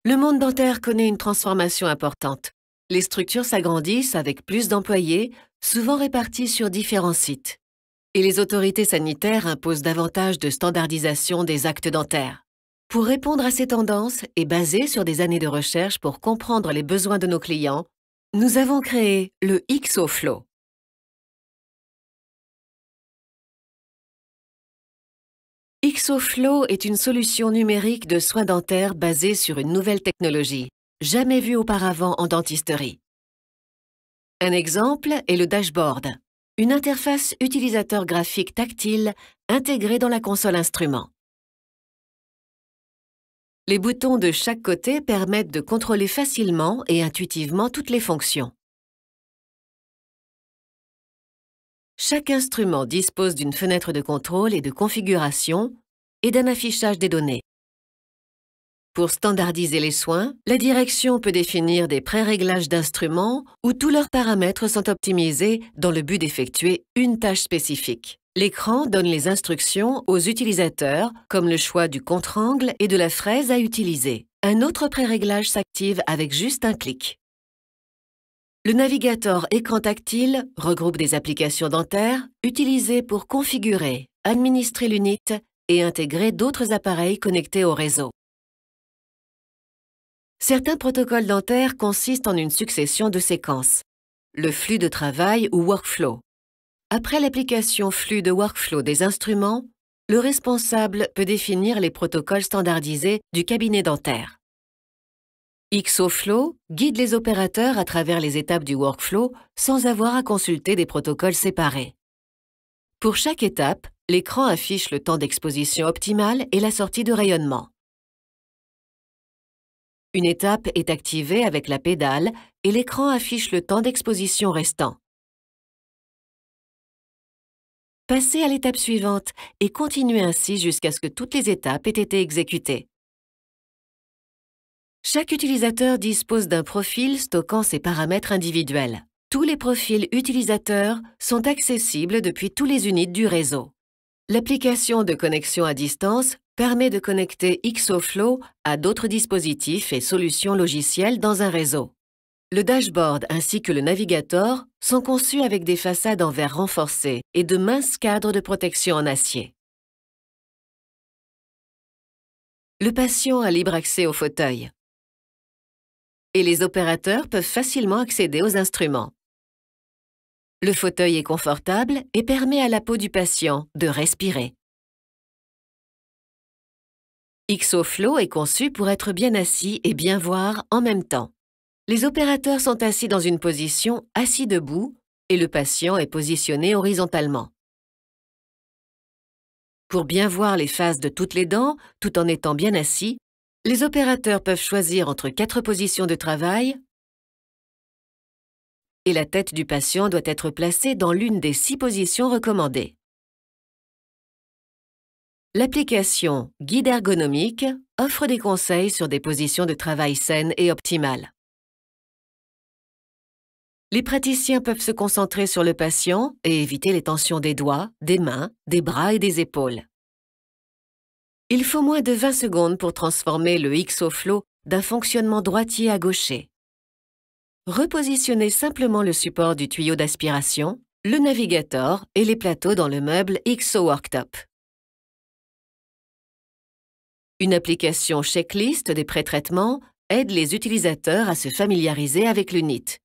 Le monde dentaire connaît une transformation importante. Les structures s'agrandissent avec plus d'employés, souvent répartis sur différents sites. Et les autorités sanitaires imposent davantage de standardisation des actes dentaires. Pour répondre à ces tendances et basées sur des années de recherche pour comprendre les besoins de nos clients, nous avons créé le XOFlow. XOFlow est une solution numérique de soins dentaires basée sur une nouvelle technologie, jamais vue auparavant en dentisterie. Un exemple est le dashboard, une interface utilisateur graphique tactile intégrée dans la console instrument. Les boutons de chaque côté permettent de contrôler facilement et intuitivement toutes les fonctions. Chaque instrument dispose d'une fenêtre de contrôle et de configuration et d'un affichage des données. Pour standardiser les soins, la direction peut définir des pré-réglages d'instruments où tous leurs paramètres sont optimisés dans le but d'effectuer une tâche spécifique. L'écran donne les instructions aux utilisateurs, comme le choix du contre-angle et de la fraise à utiliser. Un autre pré-réglage s'active avec juste un clic. Le navigateur écran tactile regroupe des applications dentaires utilisées pour configurer, administrer l'unit et intégrer d'autres appareils connectés au réseau. Certains protocoles dentaires consistent en une succession de séquences. Le flux de travail ou workflow. Après l'application flux de workflow des instruments, le responsable peut définir les protocoles standardisés du cabinet dentaire. XOFlow guide les opérateurs à travers les étapes du workflow sans avoir à consulter des protocoles séparés. Pour chaque étape, l'écran affiche le temps d'exposition optimal et la sortie de rayonnement. Une étape est activée avec la pédale et l'écran affiche le temps d'exposition restant. Passez à l'étape suivante et continuez ainsi jusqu'à ce que toutes les étapes aient été exécutées. Chaque utilisateur dispose d'un profil stockant ses paramètres individuels. Tous les profils utilisateurs sont accessibles depuis tous les unités du réseau. L'application de connexion à distance permet de connecter XOFlow à d'autres dispositifs et solutions logicielles dans un réseau. Le dashboard ainsi que le navigateur sont conçus avec des façades en verre renforcées et de minces cadres de protection en acier. Le patient a libre accès au fauteuil. Et les opérateurs peuvent facilement accéder aux instruments. Le fauteuil est confortable et permet à la peau du patient de respirer. XOFlow est conçu pour être bien assis et bien voir en même temps. Les opérateurs sont assis dans une position assis debout et le patient est positionné horizontalement. Pour bien voir les faces de toutes les dents, tout en étant bien assis, les opérateurs peuvent choisir entre 4 positions de travail et la tête du patient doit être placée dans l'une des 6 positions recommandées. L'application Guide ergonomique offre des conseils sur des positions de travail saines et optimales. Les praticiens peuvent se concentrer sur le patient et éviter les tensions des doigts, des mains, des bras et des épaules. Il faut moins de 20 secondes pour transformer le XOFlow d'un fonctionnement droitier à gaucher. Repositionnez simplement le support du tuyau d'aspiration, le navigateur et les plateaux dans le meuble XOWorktop. Une application checklist des pré-traitements aide les utilisateurs à se familiariser avec l'unit.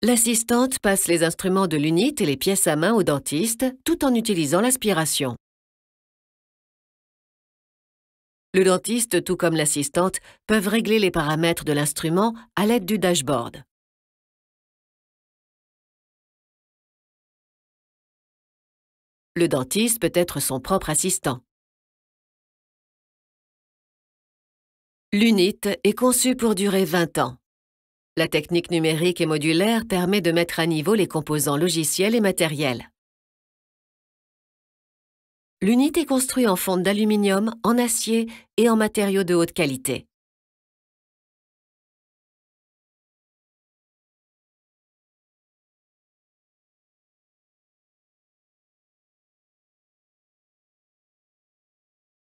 L'assistante passe les instruments de l'unit et les pièces à main au dentiste tout en utilisant l'aspiration. Le dentiste, tout comme l'assistante, peuvent régler les paramètres de l'instrument à l'aide du dashboard. Le dentiste peut être son propre assistant. L'unit est conçue pour durer 20 ans. La technique numérique et modulaire permet de mettre à niveau les composants logiciels et matériels. L'unit est construite en fonte d'aluminium, en acier et en matériaux de haute qualité.